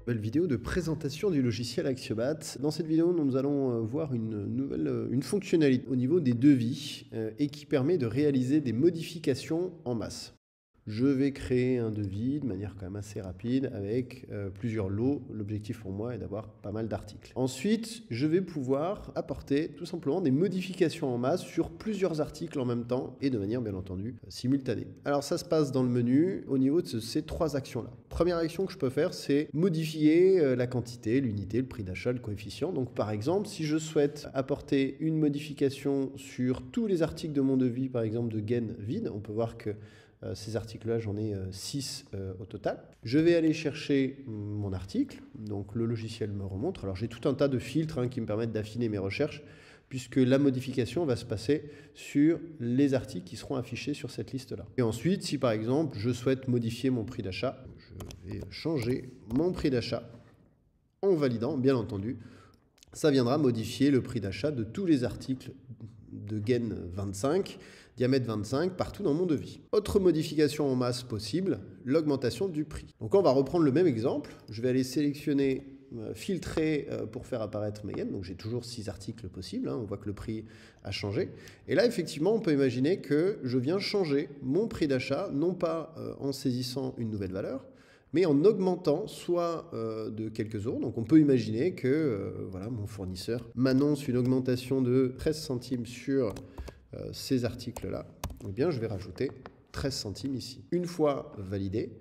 Nouvelle vidéo de présentation du logiciel Axiobat. Dans cette vidéo, nous allons voir une fonctionnalité au niveau des devis et qui permet de réaliser des modifications en masse. Je vais créer un devis de manière quand même assez rapide avec plusieurs lots. L'objectif pour moi est d'avoir pas mal d'articles. Ensuite, je vais pouvoir apporter tout simplement des modifications en masse sur plusieurs articles en même temps et de manière bien entendu simultanée. Alors ça se passe dans le menu au niveau de ces trois actions-là. Première action que je peux faire, c'est modifier la quantité, l'unité, le prix d'achat, le coefficient. Donc par exemple, si je souhaite apporter une modification sur tous les articles de mon devis, par exemple de gain vide, on peut voir que ces articles-là, j'en ai 6 au total. Je vais aller chercher mon article, donc le logiciel me remonte. Alors j'ai tout un tas de filtres qui me permettent d'affiner mes recherches, puisque la modification va se passer sur les articles qui seront affichés sur cette liste-là. Et ensuite, si par exemple, je souhaite modifier mon prix d'achat, je vais changer mon prix d'achat en validant, bien entendu. Ça viendra modifier le prix d'achat de tous les articles de gain 25, diamètre 25, partout dans mon devis. Autre modification en masse possible, l'augmentation du prix. Donc on va reprendre le même exemple. Je vais aller sélectionner, filtrer pour faire apparaître mes gains. Donc j'ai toujours 6 articles possibles. On voit que le prix a changé. Et là, effectivement, on peut imaginer que je viens changer mon prix d'achat, non pas en saisissant une nouvelle valeur, mais en augmentant soit de quelques euros. Donc on peut imaginer que voilà, mon fournisseur m'annonce une augmentation de 13 centimes sur ces articles-là. Eh bien, je vais rajouter 13 centimes ici. Une fois validé,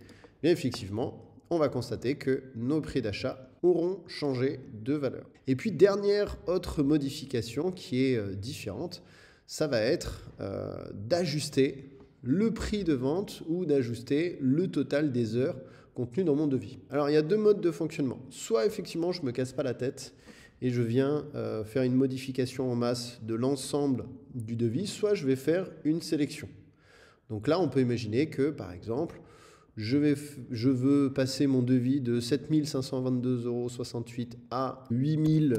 bien effectivement, on va constater que nos prix d'achat auront changé de valeur. Et puis, dernière autre modification qui est différente, ça va être d'ajuster le prix de vente ou d'ajuster le total des heures contenues dans mon devis. Alors, il y a deux modes de fonctionnement. Soit, effectivement, je ne me casse pas la tête et je viens faire une modification en masse de l'ensemble du devis, soit je vais faire une sélection. Donc là, on peut imaginer que, par exemple, je veux passer mon devis de 7 522,68 € à 8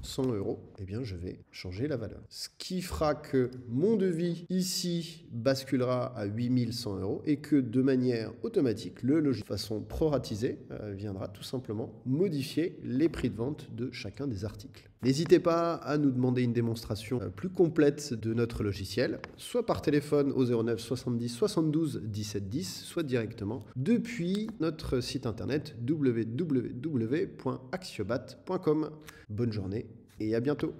100 €, eh bien je vais changer la valeur. Ce qui fera que mon devis ici basculera à 8 100 € et que de manière automatique, le logiciel, de façon proratisée, viendra tout simplement modifier les prix de vente de chacun des articles. N'hésitez pas à nous demander une démonstration plus complète de notre logiciel, soit par téléphone au 09 70 72 17 10, soit directement depuis notre site internet www.axiobat.com. Bonne journée et à bientôt.